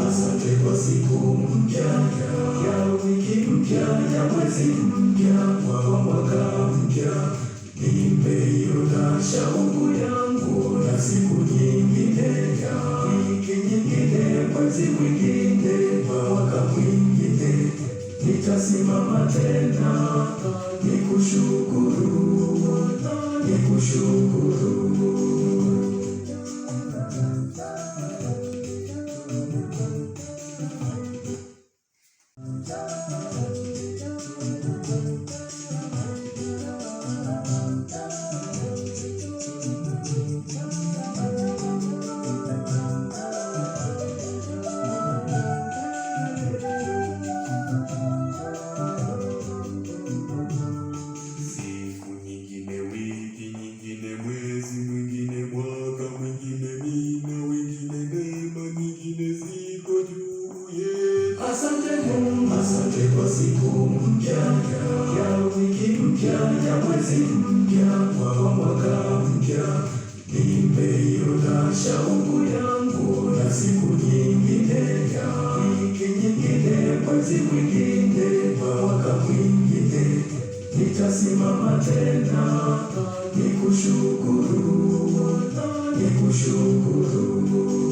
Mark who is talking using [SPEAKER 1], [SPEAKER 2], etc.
[SPEAKER 1] Asante kwa siku mpya ya wiki mpya ya mwezi mpya wa mwaka mpya. Nimeiona shauku yangu na siku nyingine ya wiki nyingine, mwezi mwingine, mwaka mwingine. Nitasimama tena nikushukuru, nikushukuru. Asante kwa siku mpya ya wiki mpya ya mwezi mpya wa mwaka mpya. Nimeiona shauku yangu na siku nyingine ya wiki nyingine, mwezi mwingine, mwaka mwingine. Nitasimama tena nikushukuru, nikushukuru.